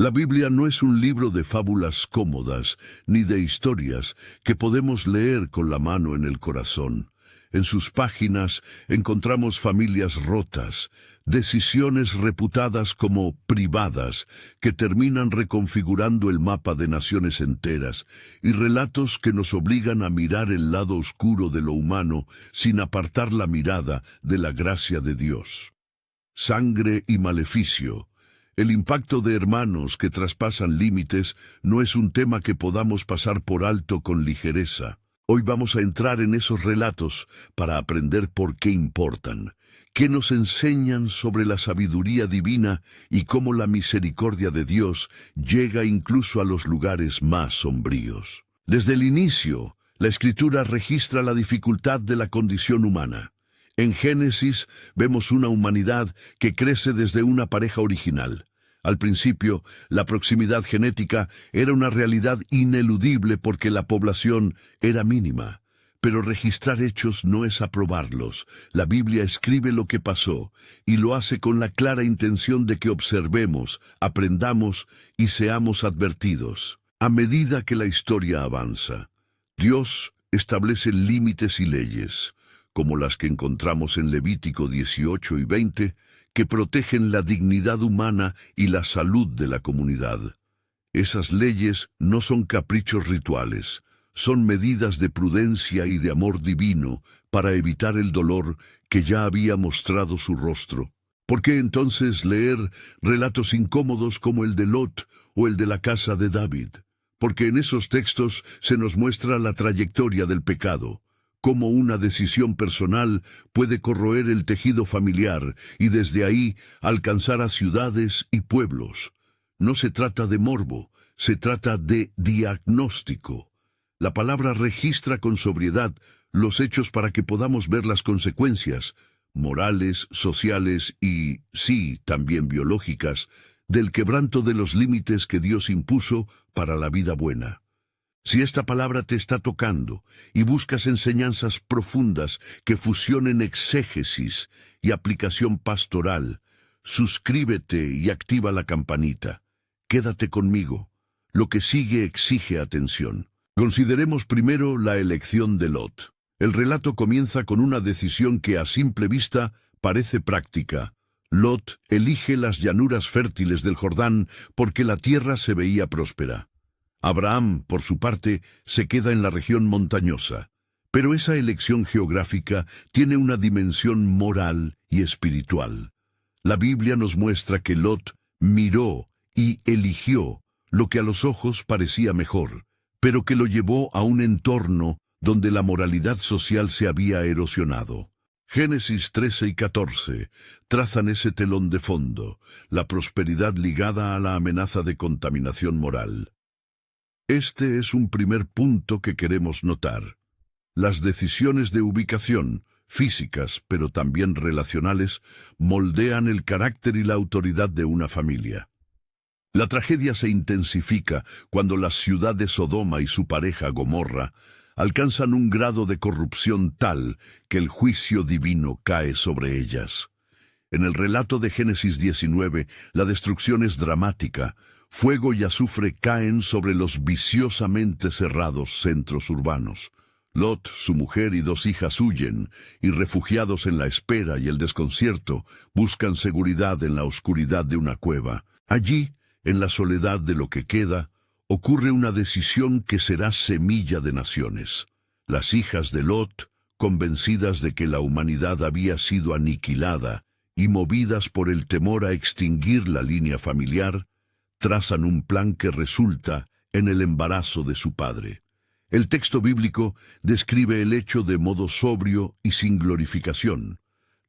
La Biblia no es un libro de fábulas cómodas, ni de historias que podemos leer con la mano en el corazón. En sus páginas encontramos familias rotas, decisiones reputadas como privadas que terminan reconfigurando el mapa de naciones enteras, y relatos que nos obligan a mirar el lado oscuro de lo humano sin apartar la mirada de la gracia de Dios. Sangre y maleficio. El impacto de hermanos que traspasan límites no es un tema que podamos pasar por alto con ligereza. Hoy vamos a entrar en esos relatos para aprender por qué importan, qué nos enseñan sobre la sabiduría divina y cómo la misericordia de Dios llega incluso a los lugares más sombríos. Desde el inicio, la Escritura registra la dificultad de la condición humana. En Génesis vemos una humanidad que crece desde una pareja original. Al principio, la proximidad genética era una realidad ineludible porque la población era mínima. Pero registrar hechos no es aprobarlos. La Biblia escribe lo que pasó y lo hace con la clara intención de que observemos, aprendamos y seamos advertidos. A medida que la historia avanza, Dios establece límites y leyes, como las que encontramos en Levítico 18 y 20, que protegen la dignidad humana y la salud de la comunidad. Esas leyes no son caprichos rituales, son medidas de prudencia y de amor divino para evitar el dolor que ya había mostrado su rostro. ¿Por qué entonces leer relatos incómodos como el de Lot o el de la casa de David? Porque en esos textos se nos muestra la trayectoria del pecado, cómo una decisión personal puede corroer el tejido familiar y desde ahí alcanzar a ciudades y pueblos. No se trata de morbo, se trata de diagnóstico. La palabra registra con sobriedad los hechos para que podamos ver las consecuencias, morales, sociales y, sí, también biológicas, del quebranto de los límites que Dios impuso para la vida buena. Si esta palabra te está tocando y buscas enseñanzas profundas que fusionen exégesis y aplicación pastoral, suscríbete y activa la campanita. Quédate conmigo. Lo que sigue exige atención. Consideremos primero la elección de Lot. El relato comienza con una decisión que a simple vista parece práctica. Lot elige las llanuras fértiles del Jordán porque la tierra se veía próspera. Abraham, por su parte, se queda en la región montañosa. Pero esa elección geográfica tiene una dimensión moral y espiritual. La Biblia nos muestra que Lot miró y eligió lo que a los ojos parecía mejor, pero que lo llevó a un entorno donde la moralidad social se había erosionado. Génesis 13 y 14 trazan ese telón de fondo, la prosperidad ligada a la amenaza de contaminación moral. Este es un primer punto que queremos notar. Las decisiones de ubicación, físicas pero también relacionales, moldean el carácter y la autoridad de una familia. La tragedia se intensifica cuando la ciudad de Sodoma y su pareja Gomorra alcanzan un grado de corrupción tal que el juicio divino cae sobre ellas. En el relato de Génesis 19, la destrucción es dramática. Fuego y azufre caen sobre los viciosamente cerrados centros urbanos. Lot, su mujer y 2 hijas huyen, y refugiados en la espera y el desconcierto, buscan seguridad en la oscuridad de una cueva. Allí, en la soledad de lo que queda, ocurre una decisión que será semilla de naciones. Las hijas de Lot, convencidas de que la humanidad había sido aniquilada y movidas por el temor a extinguir la línea familiar, trazan un plan que resulta en el embarazo de su padre. El texto bíblico describe el hecho de modo sobrio y sin glorificación.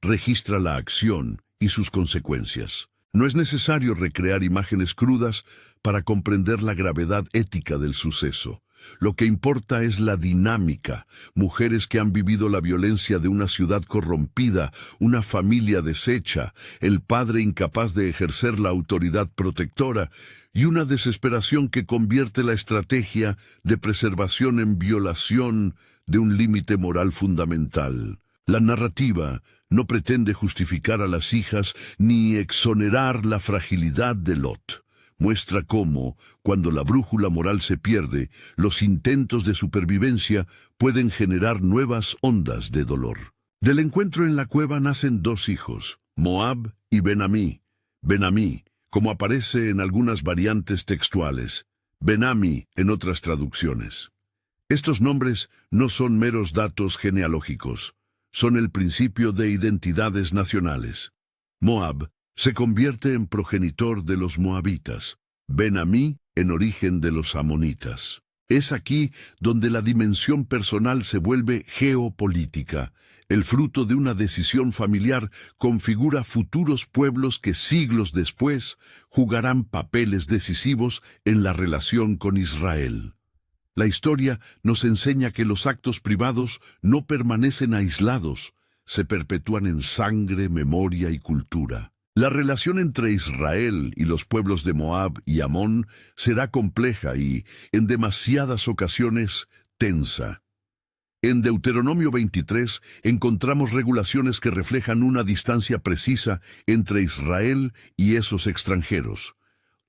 Registra la acción y sus consecuencias. No es necesario recrear imágenes crudas para comprender la gravedad ética del suceso. Lo que importa es la dinámica, mujeres que han vivido la violencia de una ciudad corrompida, una familia deshecha, el padre incapaz de ejercer la autoridad protectora y una desesperación que convierte la estrategia de preservación en violación de un límite moral fundamental. La narrativa no pretende justificar a las hijas ni exonerar la fragilidad de Lot. muestra cómo, cuando la brújula moral se pierde, los intentos de supervivencia pueden generar nuevas ondas de dolor. Del encuentro en la cueva nacen dos hijos, Moab y Ben-Ammi. Ben-Ammi, como aparece en algunas variantes textuales, Ben-Ammi en otras traducciones. Estos nombres no son meros datos genealógicos, son el principio de identidades nacionales. Moab se convierte en progenitor de los moabitas, Ben-Ammi en origen de los amonitas. Es aquí donde la dimensión personal se vuelve geopolítica. El fruto de una decisión familiar configura futuros pueblos que siglos después jugarán papeles decisivos en la relación con Israel. La historia nos enseña que los actos privados no permanecen aislados, se perpetúan en sangre, memoria y cultura. La relación entre Israel y los pueblos de Moab y Amón será compleja y, en demasiadas ocasiones, tensa. En Deuteronomio 23 encontramos regulaciones que reflejan una distancia precisa entre Israel y esos extranjeros.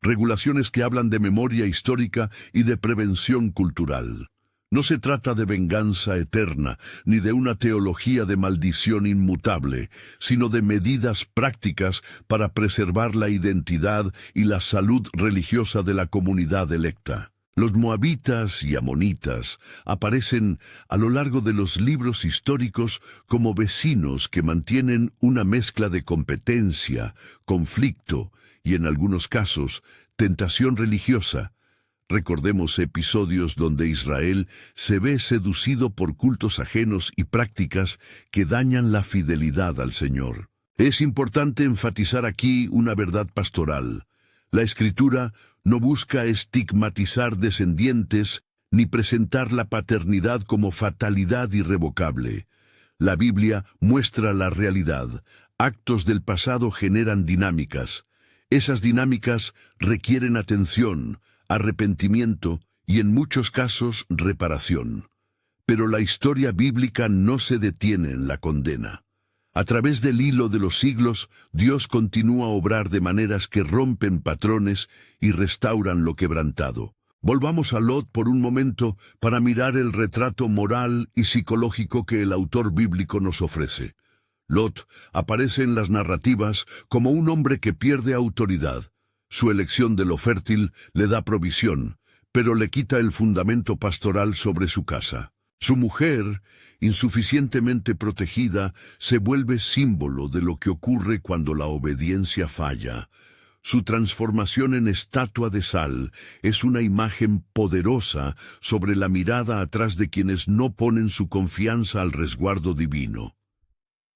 Regulaciones que hablan de memoria histórica y de prevención cultural. No se trata de venganza eterna, ni de una teología de maldición inmutable, sino de medidas prácticas para preservar la identidad y la salud religiosa de la comunidad electa. Los moabitas y amonitas aparecen a lo largo de los libros históricos como vecinos que mantienen una mezcla de competencia, conflicto y, en algunos casos, tentación religiosa. Recordemos episodios donde Israel se ve seducido por cultos ajenos y prácticas que dañan la fidelidad al Señor. Es importante enfatizar aquí una verdad pastoral. La Escritura no busca estigmatizar descendientes ni presentar la paternidad como fatalidad irrevocable. La Biblia muestra la realidad. Actos del pasado generan dinámicas. Esas dinámicas requieren atención, arrepentimiento y, en muchos casos, reparación. Pero la historia bíblica no se detiene en la condena. A través del hilo de los siglos, Dios continúa a obrar de maneras que rompen patrones y restauran lo quebrantado. Volvamos a Lot por un momento para mirar el retrato moral y psicológico que el autor bíblico nos ofrece. Lot aparece en las narrativas como un hombre que pierde autoridad. Su elección de lo fértil le da provisión, pero le quita el fundamento pastoral sobre su casa. Su mujer, insuficientemente protegida, se vuelve símbolo de lo que ocurre cuando la obediencia falla. Su transformación en estatua de sal es una imagen poderosa sobre la mirada atrás de quienes no ponen su confianza al resguardo divino.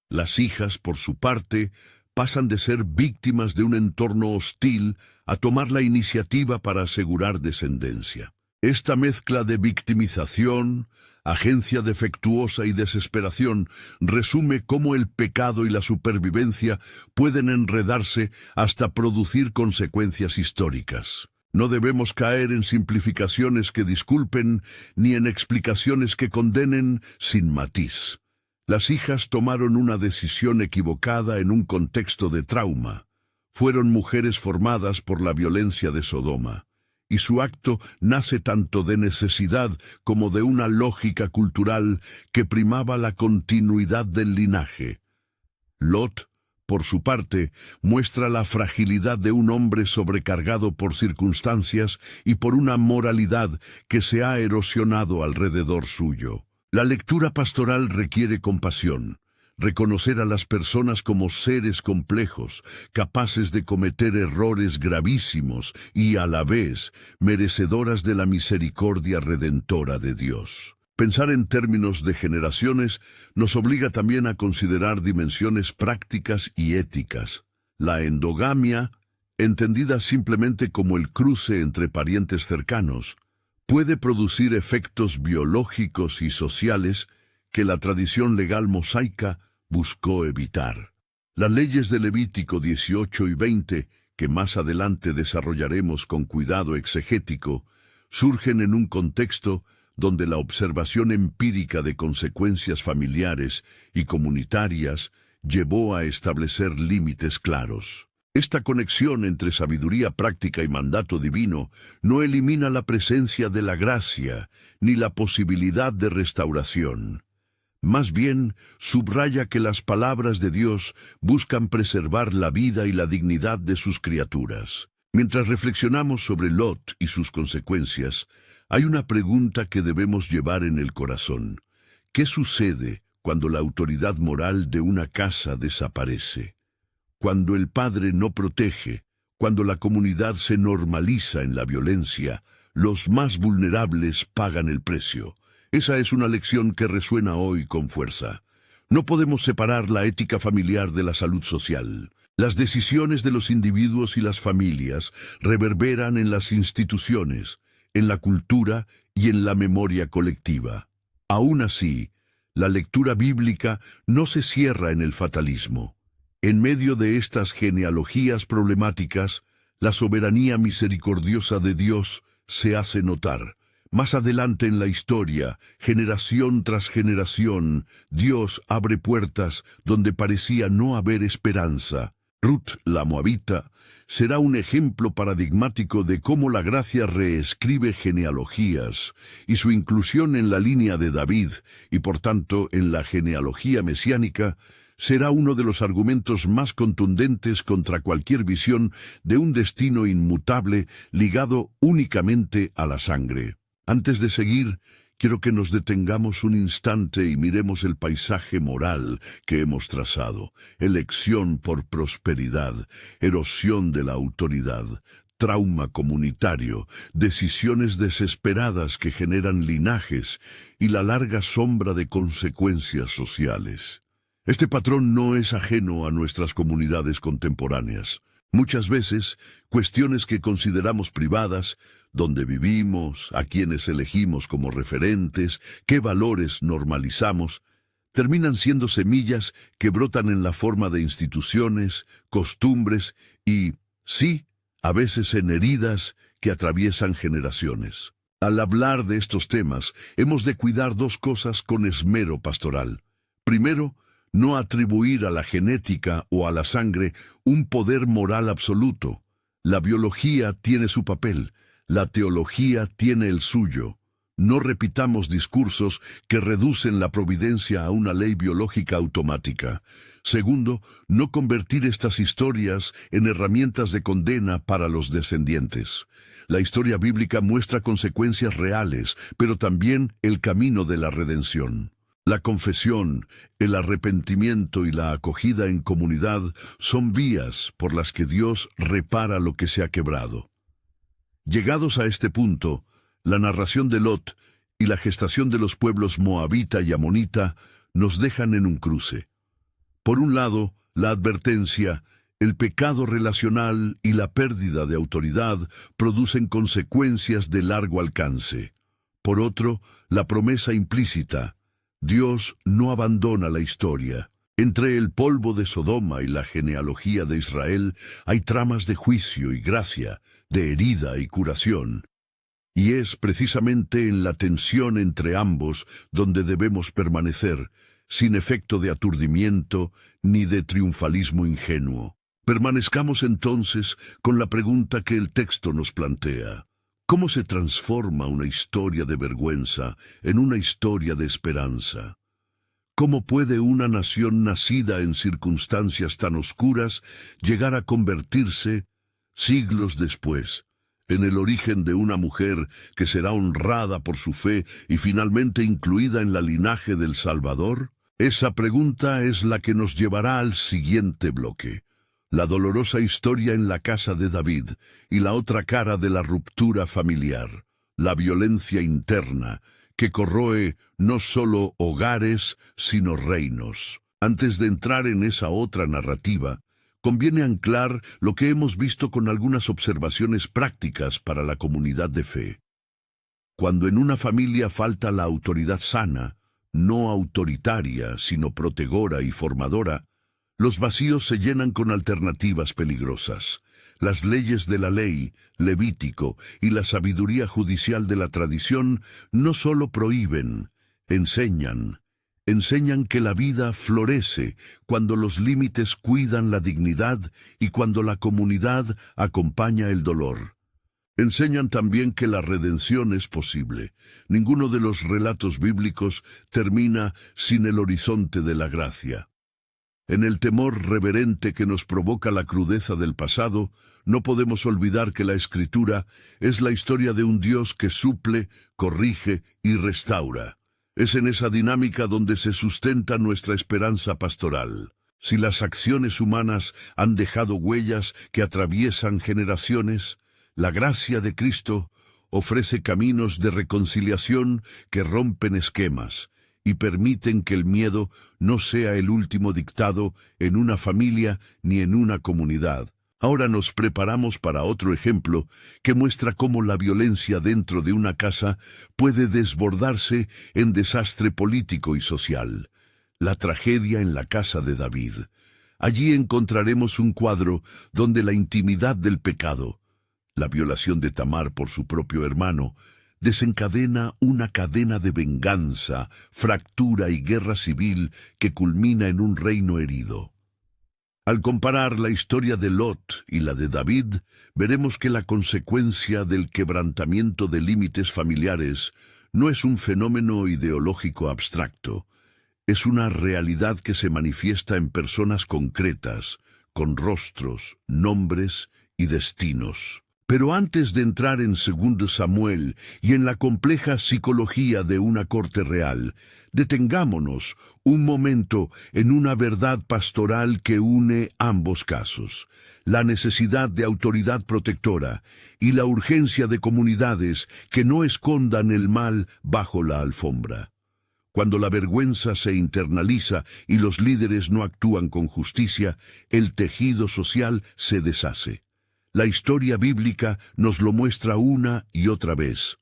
Las hijas, por su parte, pasan de ser víctimas de un entorno hostil a tomar la iniciativa para asegurar descendencia. Esta mezcla de victimización, agencia defectuosa y desesperación resume cómo el pecado y la supervivencia pueden enredarse hasta producir consecuencias históricas. No debemos caer en simplificaciones que disculpen ni en explicaciones que condenen sin matiz. Las hijas tomaron una decisión equivocada en un contexto de trauma. Fueron mujeres formadas por la violencia de Sodoma, y su acto nace tanto de necesidad como de una lógica cultural que primaba la continuidad del linaje. Lot, por su parte, muestra la fragilidad de un hombre sobrecargado por circunstancias y por una moralidad que se ha erosionado alrededor suyo. La lectura pastoral requiere compasión, reconocer a las personas como seres complejos, capaces de cometer errores gravísimos y, a la vez, merecedoras de la misericordia redentora de Dios. Pensar en términos de generaciones nos obliga también a considerar dimensiones prácticas y éticas. La endogamia, entendida simplemente como el cruce entre parientes cercanos, puede producir efectos biológicos y sociales que la tradición legal mosaica buscó evitar. Las leyes de Levítico 18 y 20, que más adelante desarrollaremos con cuidado exegético, surgen en un contexto donde la observación empírica de consecuencias familiares y comunitarias llevó a establecer límites claros. Esta conexión entre sabiduría práctica y mandato divino no elimina la presencia de la gracia ni la posibilidad de restauración. Más bien, subraya que las palabras de Dios buscan preservar la vida y la dignidad de sus criaturas. Mientras reflexionamos sobre Lot y sus consecuencias, hay una pregunta que debemos llevar en el corazón. ¿Qué sucede cuando la autoridad moral de una casa desaparece? Cuando el padre no protege, cuando la comunidad se normaliza en la violencia, los más vulnerables pagan el precio. Esa es una lección que resuena hoy con fuerza. No podemos separar la ética familiar de la salud social. Las decisiones de los individuos y las familias reverberan en las instituciones, en la cultura y en la memoria colectiva. Aún así, la lectura bíblica no se cierra en el fatalismo. En medio de estas genealogías problemáticas, la soberanía misericordiosa de Dios se hace notar. Más adelante en la historia, generación tras generación, Dios abre puertas donde parecía no haber esperanza. Ruth, la moabita, será un ejemplo paradigmático de cómo la gracia reescribe genealogías, y su inclusión en la línea de David, y por tanto en la genealogía mesiánica, será uno de los argumentos más contundentes contra cualquier visión de un destino inmutable ligado únicamente a la sangre. Antes de seguir, quiero que nos detengamos un instante y miremos el paisaje moral que hemos trazado. Elección por prosperidad, erosión de la autoridad, trauma comunitario, decisiones desesperadas que generan linajes y la larga sombra de consecuencias sociales. Este patrón no es ajeno a nuestras comunidades contemporáneas. Muchas veces, cuestiones que consideramos privadas, dónde vivimos, a quienes elegimos como referentes, qué valores normalizamos, terminan siendo semillas que brotan en la forma de instituciones, costumbres y, sí, a veces en heridas que atraviesan generaciones. Al hablar de estos temas, hemos de cuidar dos cosas con esmero pastoral. Primero, no atribuir a la genética o a la sangre un poder moral absoluto. La biología tiene su papel, la teología tiene el suyo. No repitamos discursos que reducen la providencia a una ley biológica automática. Segundo, no convertir estas historias en herramientas de condena para los descendientes. La historia bíblica muestra consecuencias reales, pero también el camino de la redención. La confesión, el arrepentimiento y la acogida en comunidad son vías por las que Dios repara lo que se ha quebrado. Llegados a este punto, la narración de Lot y la gestación de los pueblos moabita y amonita nos dejan en un cruce. Por un lado, la advertencia, el pecado relacional y la pérdida de autoridad producen consecuencias de largo alcance. Por otro, la promesa implícita, Dios no abandona la historia. Entre el polvo de Sodoma y la genealogía de Israel hay tramas de juicio y gracia, de herida y curación. Y es precisamente en la tensión entre ambos donde debemos permanecer, sin efecto de aturdimiento ni de triunfalismo ingenuo. Permanezcamos entonces con la pregunta que el texto nos plantea. ¿Cómo se transforma una historia de vergüenza en una historia de esperanza? ¿Cómo puede una nación nacida en circunstancias tan oscuras llegar a convertirse, siglos después, en el origen de una mujer que será honrada por su fe y finalmente incluida en la linaje del Salvador? Esa pregunta es la que nos llevará al siguiente bloque. La dolorosa historia en la casa de David y la otra cara de la ruptura familiar, la violencia interna, que corroe no solo hogares, sino reinos. Antes de entrar en esa otra narrativa, conviene anclar lo que hemos visto con algunas observaciones prácticas para la comunidad de fe. Cuando en una familia falta la autoridad sana, no autoritaria, sino protegora y formadora, los vacíos se llenan con alternativas peligrosas. Las leyes de la ley, Levítico, y la sabiduría judicial de la tradición no solo prohíben, enseñan, Enseñan que la vida florece cuando los límites cuidan la dignidad y cuando la comunidad acompaña el dolor. Enseñan también que la redención es posible. Ninguno de los relatos bíblicos termina sin el horizonte de la gracia. En el temor reverente que nos provoca la crudeza del pasado, no podemos olvidar que la Escritura es la historia de un Dios que suple, corrige y restaura. Es en esa dinámica donde se sustenta nuestra esperanza pastoral. Si las acciones humanas han dejado huellas que atraviesan generaciones, la gracia de Cristo ofrece caminos de reconciliación que rompen esquemas y permiten que el miedo no sea el último dictado en una familia ni en una comunidad. Ahora nos preparamos para otro ejemplo que muestra cómo la violencia dentro de una casa puede desbordarse en desastre político y social. La tragedia en la casa de David. Allí encontraremos un cuadro donde la intimidad del pecado, la violación de Tamar por su propio hermano, desencadena una cadena de venganza, fractura y guerra civil que culmina en un reino herido. Al comparar la historia de Lot y la de David, veremos que la consecuencia del quebrantamiento de límites familiares no es un fenómeno ideológico abstracto, es una realidad que se manifiesta en personas concretas, con rostros, nombres y destinos. Pero antes de entrar en 2 Samuel y en la compleja psicología de una corte real, detengámonos un momento en una verdad pastoral que une ambos casos: la necesidad de autoridad protectora y la urgencia de comunidades que no escondan el mal bajo la alfombra. Cuando la vergüenza se internaliza y los líderes no actúan con justicia, el tejido social se deshace. La historia bíblica nos lo muestra una y otra vez,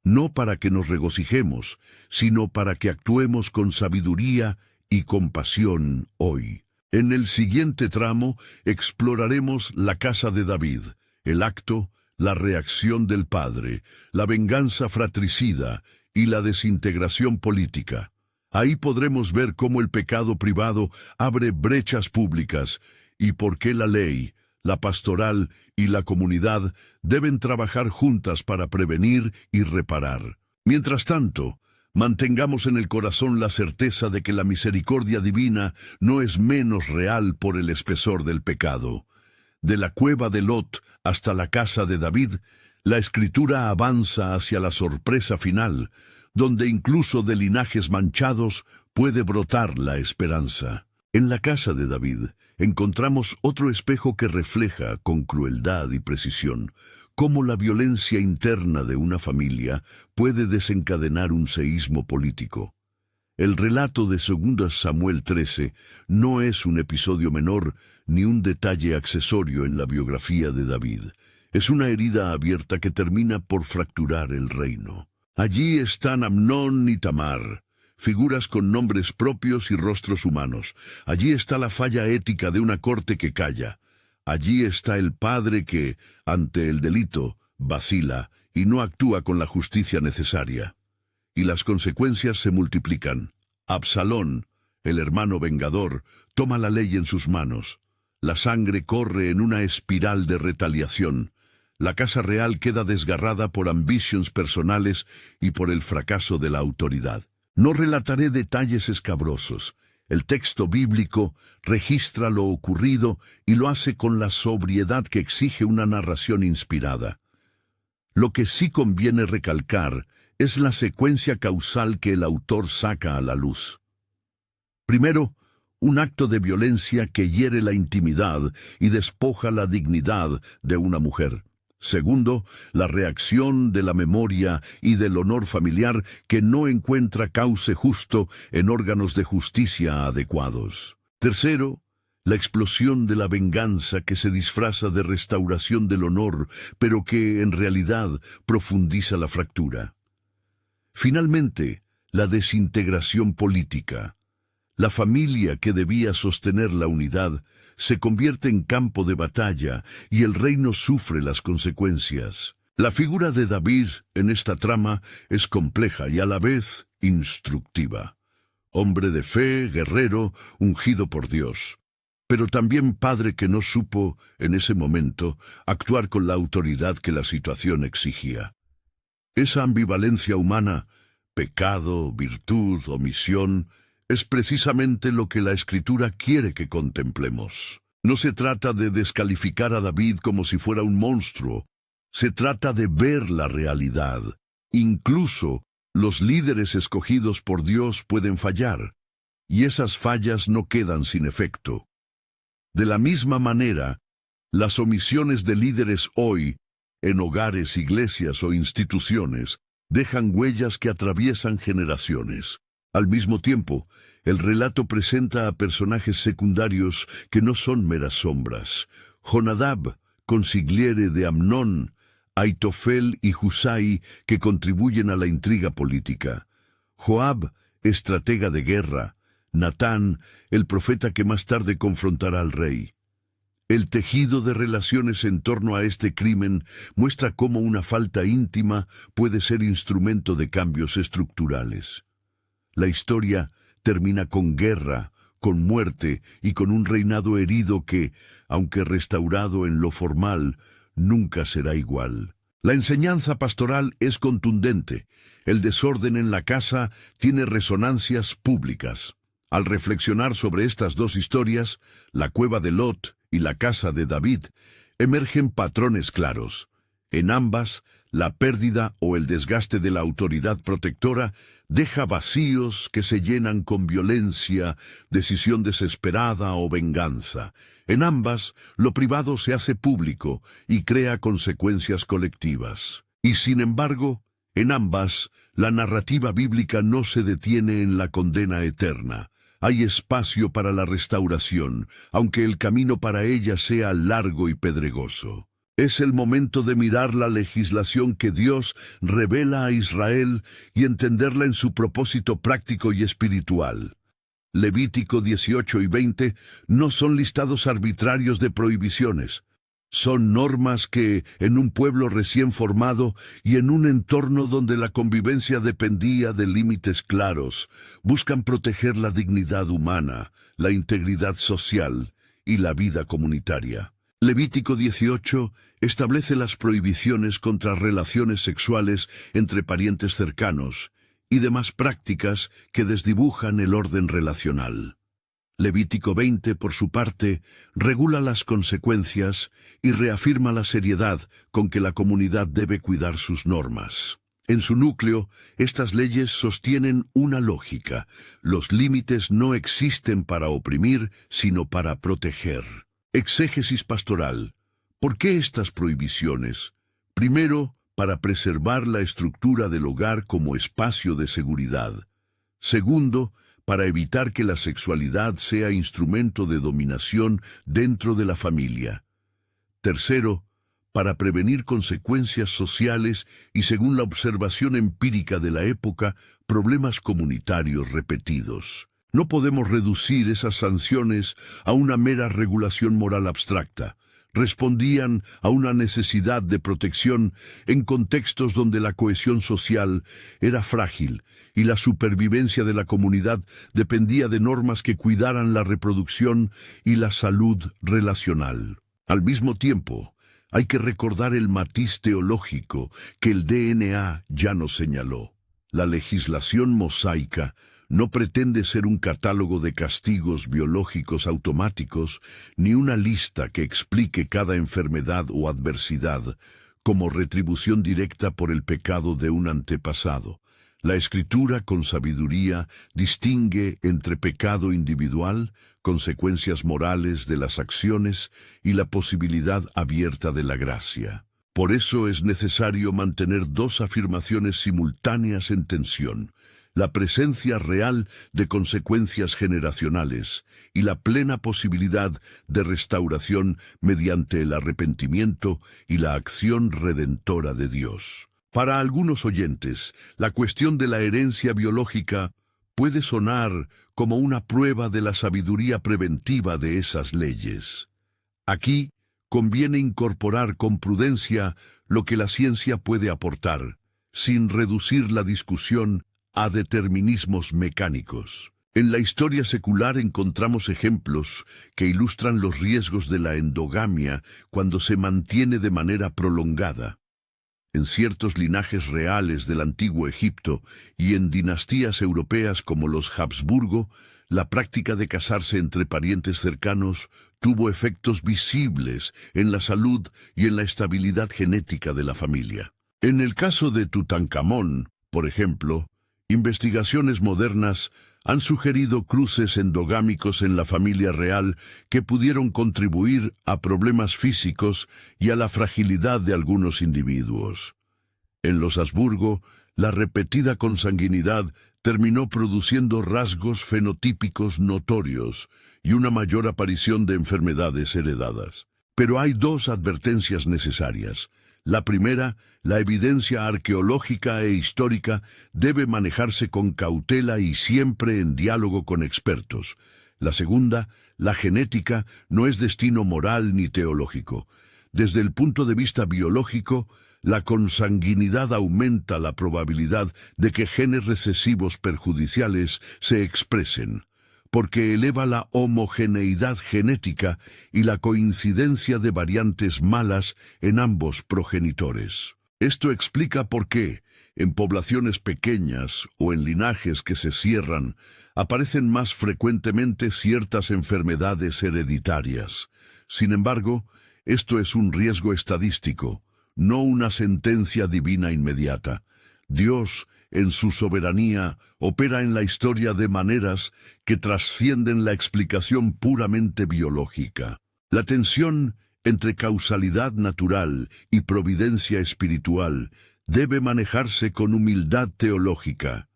no para que nos regocijemos, sino para que actuemos con sabiduría y compasión hoy. En el siguiente tramo exploraremos la casa de David, el acto, la reacción del padre, la venganza fratricida y la desintegración política. Ahí podremos ver cómo el pecado privado abre brechas públicas y por qué la ley, la pastoral y la comunidad deben trabajar juntas para prevenir y reparar. Mientras tanto, mantengamos en el corazón la certeza de que la misericordia divina no es menos real por el espesor del pecado. De la cueva de Lot hasta la casa de David, la Escritura avanza hacia la sorpresa final, donde incluso de linajes manchados puede brotar la esperanza. En la casa de David encontramos otro espejo que refleja con crueldad y precisión cómo la violencia interna de una familia puede desencadenar un seísmo político. El relato de 2 Samuel 13 no es un episodio menor ni un detalle accesorio en la biografía de David. Es una herida abierta que termina por fracturar el reino. Allí están Amnón y Tamar, figuras con nombres propios y rostros humanos. Allí está la falla ética de una corte que calla. Allí está el padre que, ante el delito, vacila y no actúa con la justicia necesaria. Y las consecuencias se multiplican. Absalón, el hermano vengador, toma la ley en sus manos. La sangre corre en una espiral de retaliación. La casa real queda desgarrada por ambiciones personales y por el fracaso de la autoridad. No relataré detalles escabrosos. El texto bíblico registra lo ocurrido y lo hace con la sobriedad que exige una narración inspirada. Lo que sí conviene recalcar es la secuencia causal que el autor saca a la luz. Primero, un acto de violencia que hiere la intimidad y despoja la dignidad de una mujer. Segundo, la reacción de la memoria y del honor familiar que no encuentra cauce justo en órganos de justicia adecuados. Tercero, la explosión de la venganza que se disfraza de restauración del honor, pero que en realidad profundiza la fractura. Finalmente, la desintegración política. La familia que debía sostener la unidad se convierte en campo de batalla y el reino sufre las consecuencias. La figura de David en esta trama es compleja y a la vez instructiva. hombre de fe, guerrero, ungido por Dios, pero también padre que no supo, en ese momento, actuar con la autoridad que la situación exigía. Esa ambivalencia humana, pecado, virtud, omisión, es precisamente lo que la Escritura quiere que contemplemos. No se trata de descalificar a David como si fuera un monstruo, se trata de ver la realidad. Incluso los líderes escogidos por Dios pueden fallar, y esas fallas no quedan sin efecto. De la misma manera, las omisiones de líderes hoy, en hogares, iglesias o instituciones, dejan huellas que atraviesan generaciones. Al mismo tiempo, el relato presenta a personajes secundarios que no son meras sombras. Jonadab, consigliere de Amnón, Aitofel y Husai, que contribuyen a la intriga política. Joab, estratega de guerra. Natán, el profeta que más tarde confrontará al rey. El tejido de relaciones en torno a este crimen muestra cómo una falta íntima puede ser instrumento de cambios estructurales. La historia termina con guerra, con muerte y con un reinado herido que, aunque restaurado en lo formal, nunca será igual. La enseñanza pastoral es contundente. El desorden en la casa tiene resonancias públicas. Al reflexionar sobre estas dos historias, la cueva de Lot y la casa de David, emergen patrones claros. En ambas, la pérdida o el desgaste de la autoridad protectora deja vacíos que se llenan con violencia, decisión desesperada o venganza. En ambas, lo privado se hace público y crea consecuencias colectivas. Y sin embargo, en ambas, la narrativa bíblica no se detiene en la condena eterna. Hay espacio para la restauración, aunque el camino para ella sea largo y pedregoso. Es el momento de mirar la legislación que Dios revela a Israel y entenderla en su propósito práctico y espiritual. Levítico 18 y 20 no son listados arbitrarios de prohibiciones. Son normas que, en un pueblo recién formado y en un entorno donde la convivencia dependía de límites claros, buscan proteger la dignidad humana, la integridad social y la vida comunitaria. Levítico 18 establece las prohibiciones contra relaciones sexuales entre parientes cercanos y demás prácticas que desdibujan el orden relacional. Levítico 20, por su parte, regula las consecuencias y reafirma la seriedad con que la comunidad debe cuidar sus normas. En su núcleo, estas leyes sostienen una lógica. Los límites no existen para oprimir, sino para proteger. Exégesis pastoral. ¿Por qué estas prohibiciones? Primero, para preservar la estructura del hogar como espacio de seguridad. Segundo, para evitar que la sexualidad sea instrumento de dominación dentro de la familia. Tercero, para prevenir consecuencias sociales y, según la observación empírica de la época, problemas comunitarios repetidos. No podemos reducir esas sanciones a una mera regulación moral abstracta. Respondían a una necesidad de protección en contextos donde la cohesión social era frágil y la supervivencia de la comunidad dependía de normas que cuidaran la reproducción y la salud relacional. Al mismo tiempo, hay que recordar el matiz teológico que el DNA ya nos señaló. La legislación mosaica no pretende ser un catálogo de castigos biológicos automáticos, ni una lista que explique cada enfermedad o adversidad como retribución directa por el pecado de un antepasado. La Escritura, con sabiduría, distingue entre pecado individual, consecuencias morales de las acciones y la posibilidad abierta de la gracia. Por eso es necesario mantener dos afirmaciones simultáneas en tensión: la presencia real de consecuencias generacionales y la plena posibilidad de restauración mediante el arrepentimiento y la acción redentora de Dios. Para algunos oyentes, la cuestión de la herencia biológica puede sonar como una prueba de la sabiduría preventiva de esas leyes. Aquí conviene incorporar con prudencia lo que la ciencia puede aportar, sin reducir la discusión a determinismos mecánicos. En la historia secular encontramos ejemplos que ilustran los riesgos de la endogamia cuando se mantiene de manera prolongada. En ciertos linajes reales del antiguo Egipto y en dinastías europeas como los Habsburgo, la práctica de casarse entre parientes cercanos tuvo efectos visibles en la salud y en la estabilidad genética de la familia. En el caso de Tutankamón, por ejemplo, investigaciones modernas han sugerido cruces endogámicos en la familia real que pudieron contribuir a problemas físicos y a la fragilidad de algunos individuos. En los Habsburgo, la repetida consanguinidad terminó produciendo rasgos fenotípicos notorios y una mayor aparición de enfermedades heredadas. Pero hay dos advertencias necesarias. La primera, la evidencia arqueológica e histórica debe manejarse con cautela y siempre en diálogo con expertos. La segunda, la genética, no es destino moral ni teológico. Desde el punto de vista biológico, la consanguinidad aumenta la probabilidad de que genes recesivos perjudiciales se expresen, porque eleva la homogeneidad genética y la coincidencia de variantes malas en ambos progenitores. Esto explica por qué, en poblaciones pequeñas o en linajes que se cierran, aparecen más frecuentemente ciertas enfermedades hereditarias. Sin embargo, esto es un riesgo estadístico, no una sentencia divina inmediata. Dios, en su soberanía, opera en la historia de maneras que trascienden la explicación puramente biológica. La tensión entre causalidad natural y providencia espiritual debe manejarse con humildad teológica.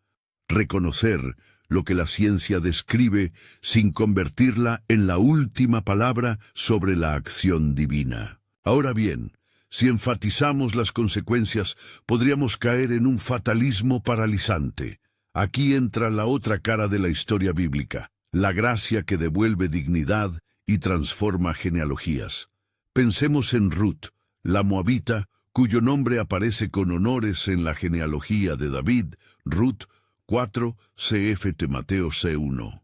Reconocer lo que la ciencia describe sin convertirla en la última palabra sobre la acción divina. Ahora bien, si enfatizamos las consecuencias, podríamos caer en un fatalismo paralizante. Aquí entra la otra cara de la historia bíblica, la gracia que devuelve dignidad y transforma genealogías. Pensemos en Ruth, la moabita, cuyo nombre aparece con honores en la genealogía de David, Ruth 4, cf. Mateo C1.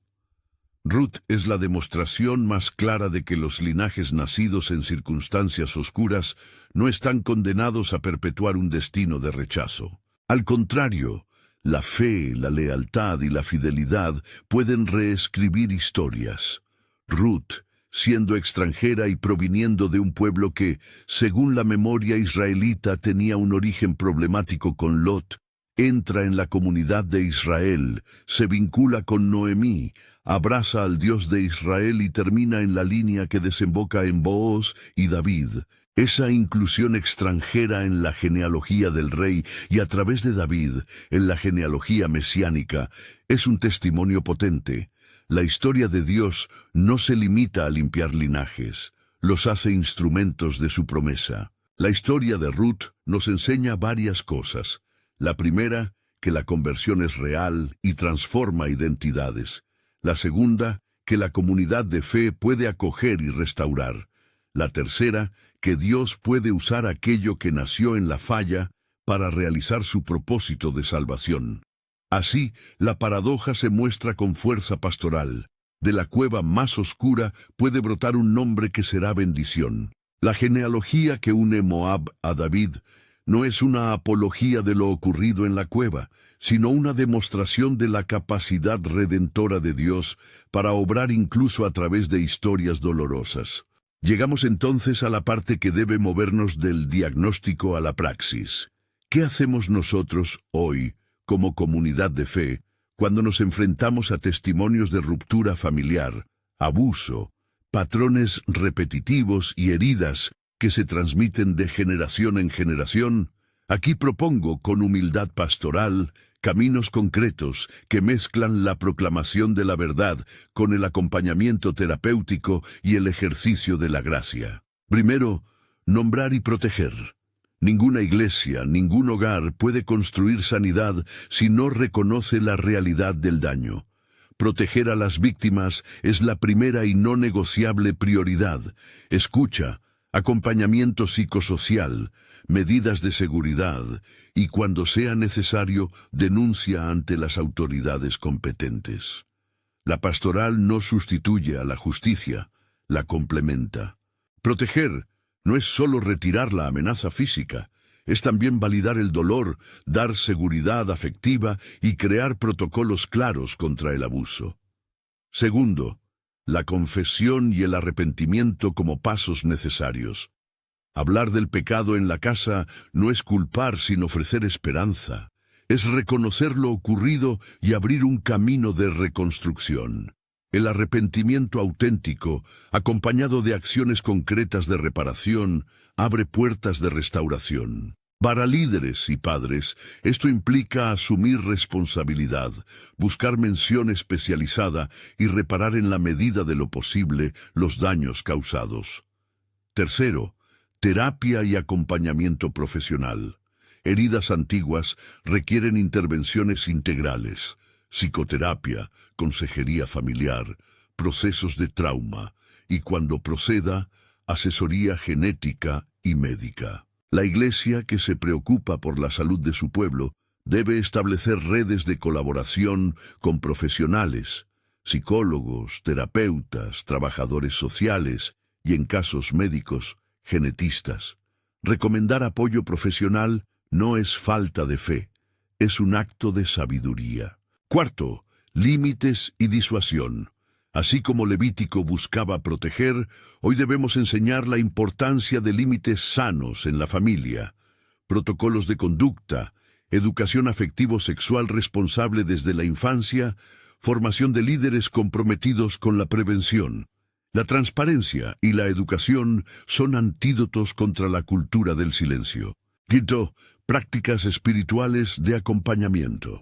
Ruth es la demostración más clara de que los linajes nacidos en circunstancias oscuras no están condenados a perpetuar un destino de rechazo. Al contrario, la fe, la lealtad y la fidelidad pueden reescribir historias. Ruth, siendo extranjera y proviniendo de un pueblo que, según la memoria israelita, tenía un origen problemático con Lot, entra en la comunidad de Israel, se vincula con Noemí, abraza al Dios de Israel y termina en la línea que desemboca en Booz y David. Esa inclusión extranjera en la genealogía del rey y a través de David, en la genealogía mesiánica, es un testimonio potente. La historia de Dios no se limita a limpiar linajes, los hace instrumentos de su promesa. La historia de Ruth nos enseña varias cosas. La primera, que la conversión es real y transforma identidades. La segunda, que la comunidad de fe puede acoger y restaurar. La tercera, que Dios puede usar aquello que nació en la falla para realizar su propósito de salvación. Así, la paradoja se muestra con fuerza pastoral. De la cueva más oscura puede brotar un nombre que será bendición. La genealogía que une Moab a David no es una apología de lo ocurrido en la cueva, sino una demostración de la capacidad redentora de Dios para obrar incluso a través de historias dolorosas. Llegamos entonces a la parte que debe movernos del diagnóstico a la praxis. ¿Qué hacemos nosotros hoy, como comunidad de fe, cuando nos enfrentamos a testimonios de ruptura familiar, abuso, patrones repetitivos y heridas que se transmiten de generación en generación? Aquí propongo, con humildad pastoral, caminos concretos que mezclan la proclamación de la verdad con el acompañamiento terapéutico y el ejercicio de la gracia. Primero, nombrar y proteger. Ninguna iglesia, ningún hogar puede construir sanidad si no reconoce la realidad del daño. Proteger a las víctimas es la primera y no negociable prioridad. Escucha, acompañamiento psicosocial, medidas de seguridad y, cuando sea necesario, denuncia ante las autoridades competentes. La pastoral no sustituye a la justicia, la complementa. Proteger no es solo retirar la amenaza física, es también validar el dolor, dar seguridad afectiva y crear protocolos claros contra el abuso. Segundo, la confesión y el arrepentimiento como pasos necesarios. Hablar del pecado en la casa no es culpar, sino ofrecer esperanza. Es reconocer lo ocurrido y abrir un camino de reconstrucción. El arrepentimiento auténtico, acompañado de acciones concretas de reparación, abre puertas de restauración. Para líderes y padres, esto implica asumir responsabilidad, buscar mención especializada y reparar en la medida de lo posible los daños causados. Tercero, terapia y acompañamiento profesional. Heridas antiguas requieren intervenciones integrales, psicoterapia, consejería familiar, procesos de trauma y, cuando proceda, asesoría genética y médica. La Iglesia, que se preocupa por la salud de su pueblo, debe establecer redes de colaboración con profesionales, psicólogos, terapeutas, trabajadores sociales y, en casos médicos, genetistas. Recomendar apoyo profesional no es falta de fe, es un acto de sabiduría. Cuarto, límites y disuasión. Así como Levítico buscaba proteger, hoy debemos enseñar la importancia de límites sanos en la familia, protocolos de conducta, educación afectivo-sexual responsable desde la infancia, formación de líderes comprometidos con la prevención. La transparencia y la educación son antídotos contra la cultura del silencio. Quinto, prácticas espirituales de acompañamiento.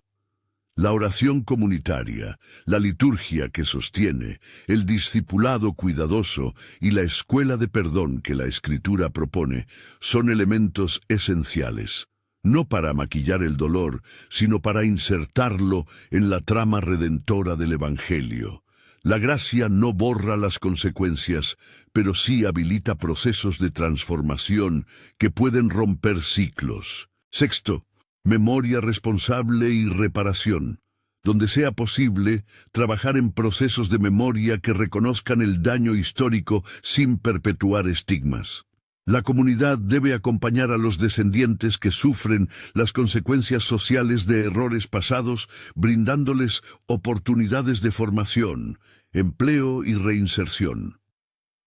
La oración comunitaria, la liturgia que sostiene, el discipulado cuidadoso y la escuela de perdón que la Escritura propone son elementos esenciales, no para maquillar el dolor, sino para insertarlo en la trama redentora del Evangelio. La gracia no borra las consecuencias, pero sí habilita procesos de transformación que pueden romper ciclos. Sexto, memoria responsable y reparación. Donde sea posible, trabajar en procesos de memoria que reconozcan el daño histórico sin perpetuar estigmas. La comunidad debe acompañar a los descendientes que sufren las consecuencias sociales de errores pasados, brindándoles oportunidades de formación, empleo y reinserción.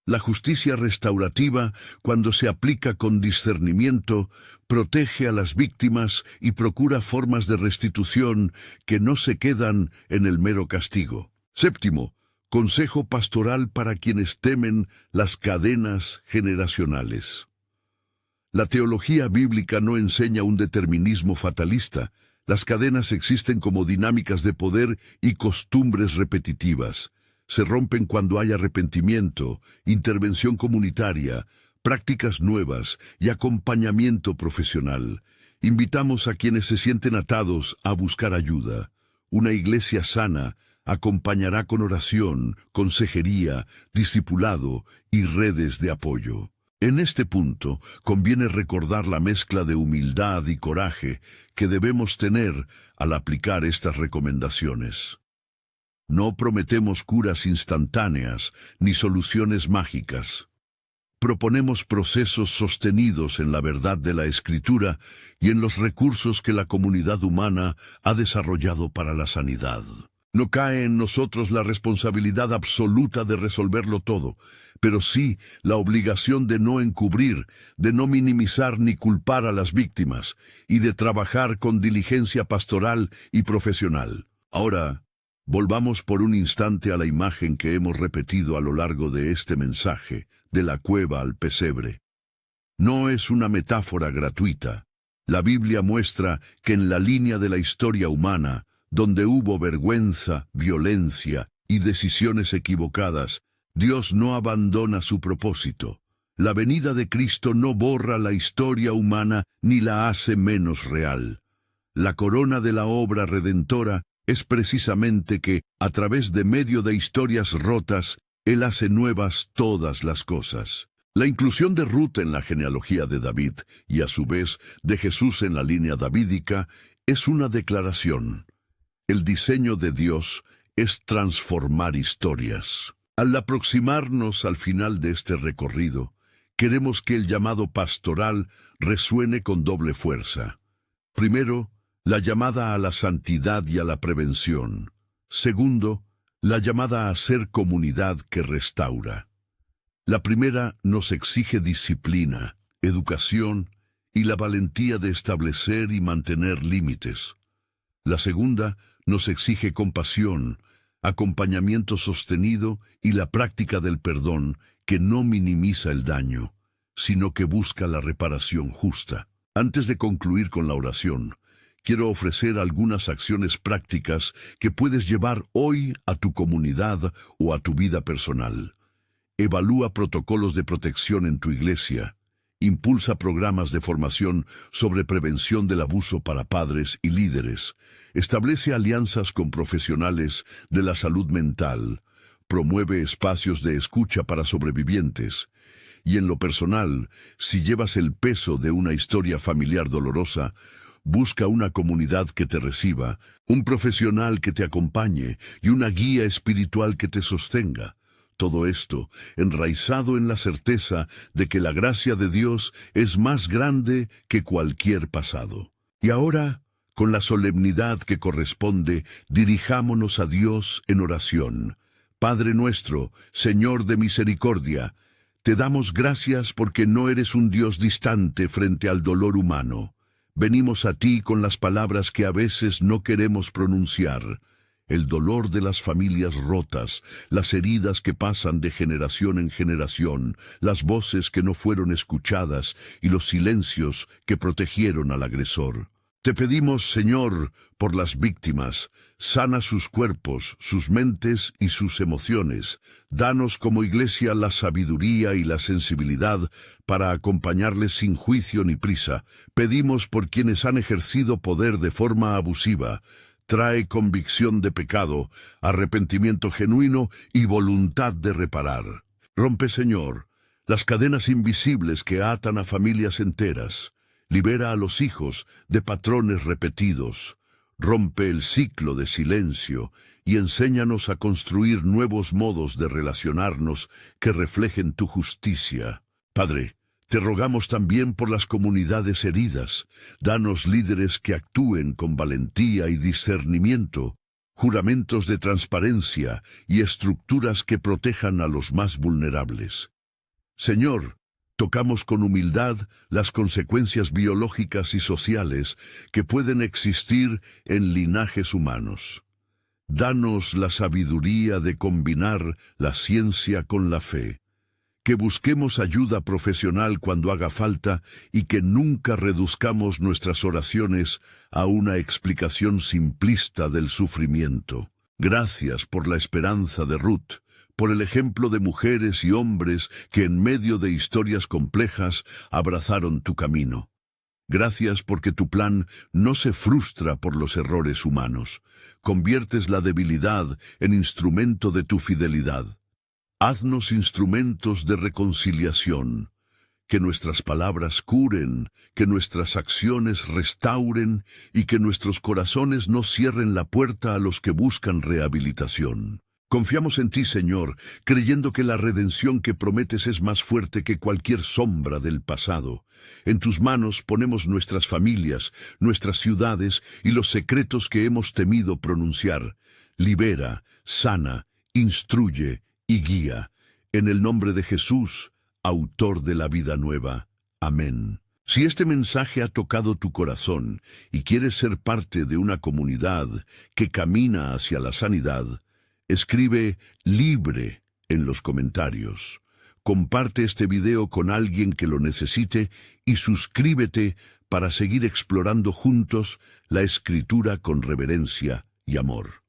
La justicia restaurativa, cuando se aplica con discernimiento, protege a las víctimas y procura formas de restitución que no se quedan en el mero castigo. Séptimo, consejo pastoral para quienes temen las cadenas generacionales. La teología bíblica no enseña un determinismo fatalista. Las cadenas existen como dinámicas de poder y costumbres repetitivas. Se rompen cuando hay arrepentimiento, intervención comunitaria, prácticas nuevas y acompañamiento profesional. Invitamos a quienes se sienten atados a buscar ayuda. Una iglesia sana acompañará con oración, consejería, discipulado y redes de apoyo. En este punto, conviene recordar la mezcla de humildad y coraje que debemos tener al aplicar estas recomendaciones. No prometemos curas instantáneas ni soluciones mágicas. Proponemos procesos sostenidos en la verdad de la Escritura y en los recursos que la comunidad humana ha desarrollado para la sanidad. No cae en nosotros la responsabilidad absoluta de resolverlo todo, pero sí la obligación de no encubrir, de no minimizar ni culpar a las víctimas y de trabajar con diligencia pastoral y profesional. Ahora, volvamos por un instante a la imagen que hemos repetido a lo largo de este mensaje, de la cueva al pesebre. No es una metáfora gratuita. La Biblia muestra que en la línea de la historia humana, donde hubo vergüenza, violencia y decisiones equivocadas, Dios no abandona su propósito. La venida de Cristo no borra la historia humana ni la hace menos real. La corona de la obra redentora es precisamente que, a través de medio de historias rotas, Él hace nuevas todas las cosas. La inclusión de Ruth en la genealogía de David y, a su vez, de Jesús en la línea davídica, es una declaración. El diseño de Dios es transformar historias. Al aproximarnos al final de este recorrido, queremos que el llamado pastoral resuene con doble fuerza. Primero, la llamada a la santidad y a la prevención. Segundo, la llamada a ser comunidad que restaura. La primera nos exige disciplina, educación y la valentía de establecer y mantener límites. La segunda nos exige compasión, acompañamiento sostenido y la práctica del perdón que no minimiza el daño, sino que busca la reparación justa. Antes de concluir con la oración, quiero ofrecer algunas acciones prácticas que puedes llevar hoy a tu comunidad o a tu vida personal. Evalúa protocolos de protección en tu iglesia. Impulsa programas de formación sobre prevención del abuso para padres y líderes. Establece alianzas con profesionales de la salud mental. Promueve espacios de escucha para sobrevivientes. Y en lo personal, si llevas el peso de una historia familiar dolorosa, busca una comunidad que te reciba, un profesional que te acompañe y una guía espiritual que te sostenga. Todo esto enraizado en la certeza de que la gracia de Dios es más grande que cualquier pasado. Y ahora, con la solemnidad que corresponde, dirijámonos a Dios en oración. Padre nuestro, Señor de misericordia, te damos gracias porque no eres un Dios distante frente al dolor humano. Venimos a ti con las palabras que a veces no queremos pronunciar. El dolor de las familias rotas, las heridas que pasan de generación en generación, las voces que no fueron escuchadas y los silencios que protegieron al agresor. Te pedimos, Señor, por las víctimas, sana sus cuerpos, sus mentes y sus emociones. Danos como iglesia la sabiduría y la sensibilidad para acompañarles sin juicio ni prisa. Pedimos por quienes han ejercido poder de forma abusiva. Trae convicción de pecado, arrepentimiento genuino y voluntad de reparar. Rompe, Señor, las cadenas invisibles que atan a familias enteras. Libera a los hijos de patrones repetidos. Rompe el ciclo de silencio y enséñanos a construir nuevos modos de relacionarnos que reflejen tu justicia. Padre, te rogamos también por las comunidades heridas. Danos líderes que actúen con valentía y discernimiento, juramentos de transparencia y estructuras que protejan a los más vulnerables. Señor, tocamos con humildad las consecuencias biológicas y sociales que pueden existir en linajes humanos. Danos la sabiduría de combinar la ciencia con la fe. Que busquemos ayuda profesional cuando haga falta y que nunca reduzcamos nuestras oraciones a una explicación simplista del sufrimiento. Gracias por la esperanza de Ruth, por el ejemplo de mujeres y hombres que en medio de historias complejas abrazaron tu camino. Gracias porque tu plan no se frustra por los errores humanos. Conviertes la debilidad en instrumento de tu fidelidad. Haznos instrumentos de reconciliación, que nuestras palabras curen, que nuestras acciones restauren y que nuestros corazones no cierren la puerta a los que buscan rehabilitación. Confiamos en ti, Señor, creyendo que la redención que prometes es más fuerte que cualquier sombra del pasado. En tus manos ponemos nuestras familias, nuestras ciudades y los secretos que hemos temido pronunciar. Libera, sana, instruye y guía, en el nombre de Jesús, autor de la vida nueva. Amén. Si este mensaje ha tocado tu corazón y quieres ser parte de una comunidad que camina hacia la sanidad, escribe libre en los comentarios. Comparte este video con alguien que lo necesite y suscríbete para seguir explorando juntos la Escritura con reverencia y amor.